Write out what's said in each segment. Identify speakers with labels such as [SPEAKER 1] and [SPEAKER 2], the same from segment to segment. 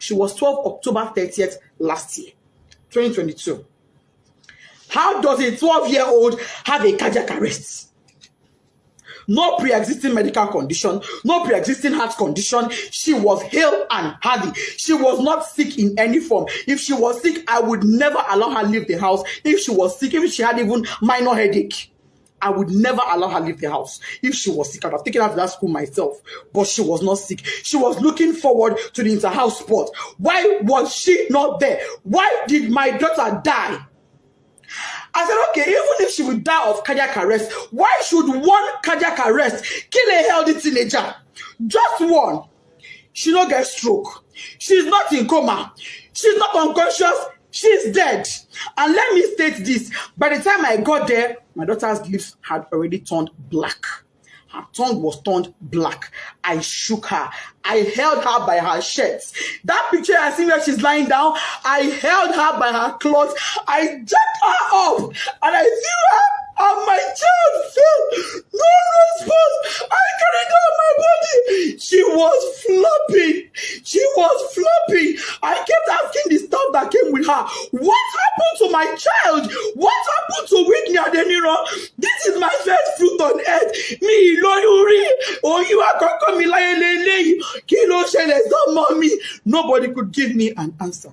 [SPEAKER 1] She was 12 October 30th last year, 2022. How does a 12-year-old have a cardiac arrest? No pre-existing medical condition, no pre-existing heart condition. She was hale and healthy. She was not sick in any form. If she was sick, I would never allow her leave the house. If she was sick, if she had even minor headache, I would never allow her leave the house. If she was sick, I would have taken her to that school myself. But she was not sick. She was looking forward to the inter-house sport. Why was she not there? Why did my daughter die? I said, okay, even if she would die of cardiac arrest, why should one cardiac arrest kill a healthy teenager? Just one. She don't get stroke. She's not in coma. She's not unconscious. She's dead. And let me state this. By the time I got there, my daughter's lips had already turned black. Her tongue was turned black. I shook her. I held her by her shirt. That picture I see where she's lying down, I held her by her clothes. I jacked her up and I threw her and my child fell. No response. I carried her on my body. She was flopping. She was flopping. I kept asking the staff that came with her, what happened to my child? What happened to Whitney Adeniro? This is my first fruit on earth. Me, oh, you are going to come Kilo Shele, don't mommy. Nobody could give me an answer.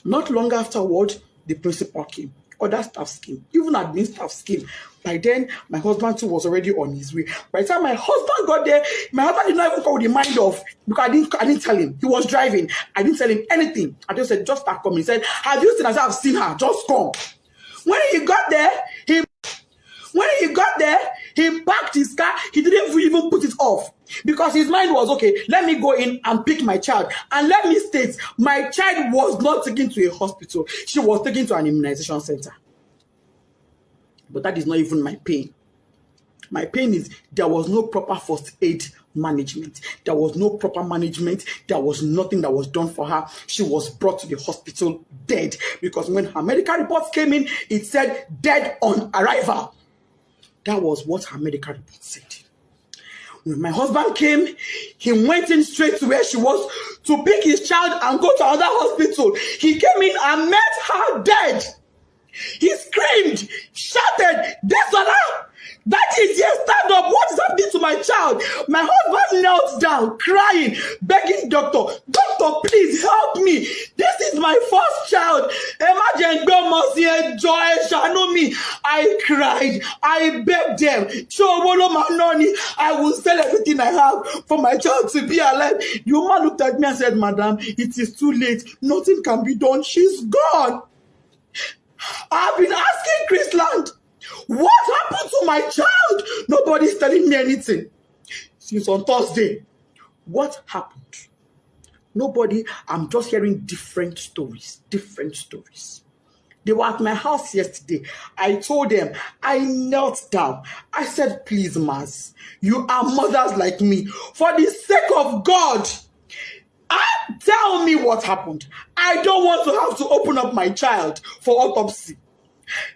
[SPEAKER 1] Not long afterward, the principal came. Other staff came. Even admin staff came. By then, my husband too was already on his way. By the time my husband got there, my husband did not even come with the mind of, because I didn't tell him. He was driving. I didn't tell him anything. I just said, just start coming. He said, have you seen her? I said, I've seen her. Just come. When he got there, he parked his car. He didn't even put it off because his mind was, okay, let me go in and pick my child. And let me state, my child was not taken to a hospital. She was taken to an immunization center. But that is not even my pain. My pain is there was no proper first aid management. There was no proper management. There was nothing that was done for her. She was brought to the hospital dead because when her medical reports came in, it said dead on arrival. That was what her medical report said. When my husband came, he went in straight to where she was to pick his child and go to another hospital. He came in and met her dead. He screamed, shouted, "Desola! That is, yes, stand up. What is happening to my child?" My husband knelt down, crying, begging doctor, please help me. This is my first child. Imagine, me. I cried. I begged them. I will sell everything I have for my child to be alive. The woman looked at me and said, "Madam, it is too late. Nothing can be done. She's gone." I've been asking Chrisland, what happened to my child? Nobody's telling me anything. Since on Thursday, what happened? Nobody. I'm just hearing different stories. They were at my house yesterday. I told them, I knelt down. I said, please, Mas, you are mothers like me. For the sake of God, tell me what happened. I don't want to have to open up my child for autopsy.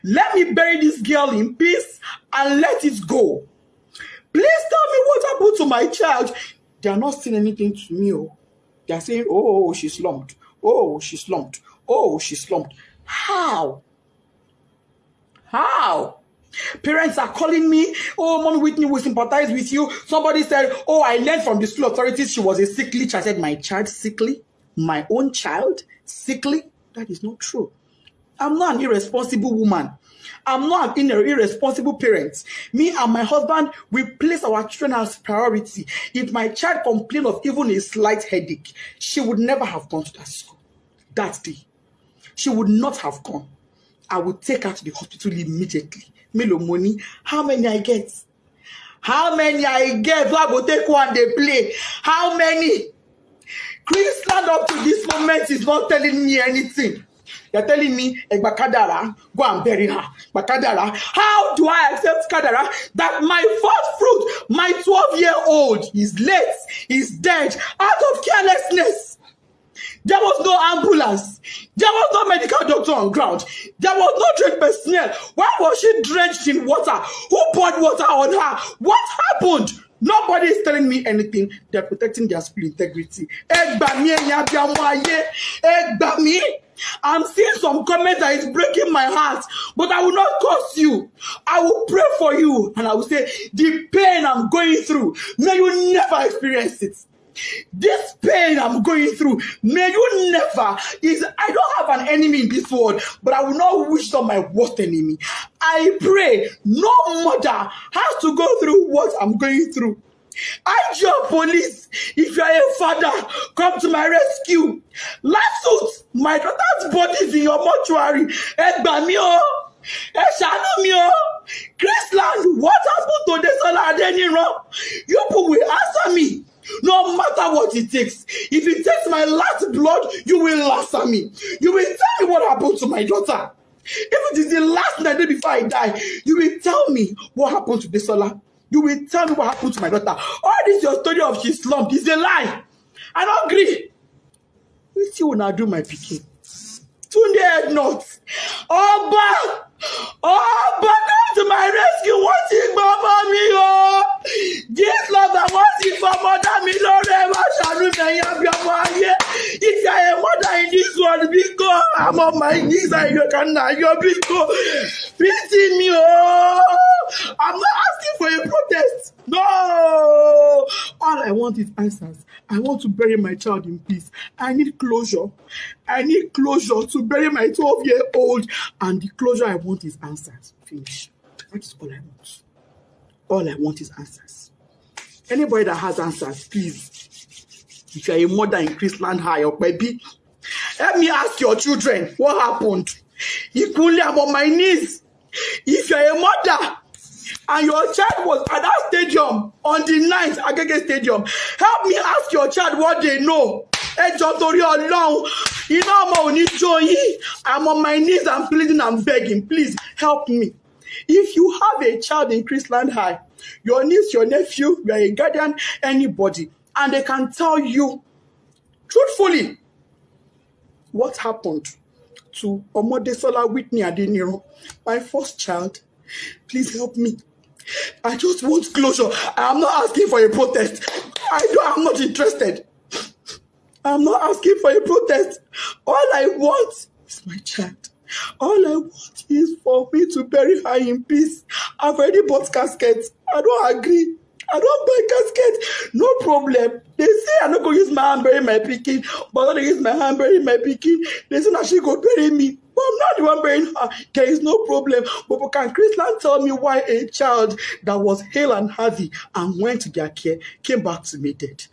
[SPEAKER 1] Let me bury this girl in peace and let it go. Please tell me what happened to my child. They are not saying anything to me. They are saying, oh, she slumped. Oh, she slumped. Oh, she slumped. How? Parents are calling me, "Oh, Mom Whitney, we sympathize with you." Somebody said, "Oh, I learned from the school authorities she was a sickly child." I said, my child sickly? My own child sickly? That is not true. I'm not an irresponsible woman. I'm not an irresponsible parent. Me and my husband, we place our children as priority. If my child complained of even a slight headache, she would never have gone to that school that day. She would not have gone. I would take her to the hospital immediately. Melo money. How many I get? How many I get? So I will take one, they play. How many? Chrisland up to this moment is not telling me anything. They're telling me, Bakadara, go and bury her. Bakadara. How do I accept Kadara that my first fruit, my 12-year-old, is late, is dead, out of carelessness? There was no ambulance. There was no medical doctor on ground. There was no trained personnel. Why was she drenched in water? Who poured water on her? What happened? Nobody is telling me anything. They're protecting their spiritual integrity. I'm seeing some comments that is breaking my heart, but I will not curse you. I will pray for you, and I will say, the pain I'm going through, may you never experience it. This pain I'm going through, may you never. I don't have an enemy in this world, but I will not wish on my worst enemy. I pray no mother has to go through what I'm going through. IGO police, if you are a father, come to my rescue. Last my daughter's body is in your mortuary. Chrisland, what happened to Desola? You people will answer me. No matter what it takes. If it takes my last blood, you will answer me. You will tell me what happened to my daughter. If it is the last night before I die, you will tell me what happened to Desola. You will tell me what happened to my daughter. All this your story of she slumped is a lie. I don't agree. You see when I do my picking. Tunde head nuts. Oba, come to my rescue. What's it, Mama me? Oh, this love I want it for mother me. Lord, if you are a mother in this world, because I'm on my knees and you can now, you're because pity me. Oh, I'm not asking for a protest. No, all I want is answers. I want to bury my child in peace. I need closure. I need closure to bury my 12-year-old. And the closure I want is answers. Finish. That is all I want. All I want is answers. Anybody that has answers, please. If you are a mother in Chrisland High or baby, help me ask your children what happened. Equally, I'm on my knees. If you are a mother and your child was at that stadium on the 9th Agege Stadium, help me ask your child what they know. I'm on my knees, I'm pleading, I'm begging. Please help me. If you have a child in Chrisland High, your niece, your nephew, you are a guardian, anybody, and they can tell you truthfully what happened to Omodesola Whitney Adeniro, my first child, please help me. I just want closure. I'm not asking for a protest. I'm not interested. I'm not asking for a protest. All I want is my child. All I want is for me to bury her in peace. I've already bought caskets. I don't agree. I don't buy casket. No problem. They say I'm not going to use my hand bury my pikin, but I'm going to use my hand bury my pikin. They say that she go bury me. But I'm not the one burying her. There is no problem. But can Chrisland tell me why a child that was hale and healthy and went to their care came back to me dead?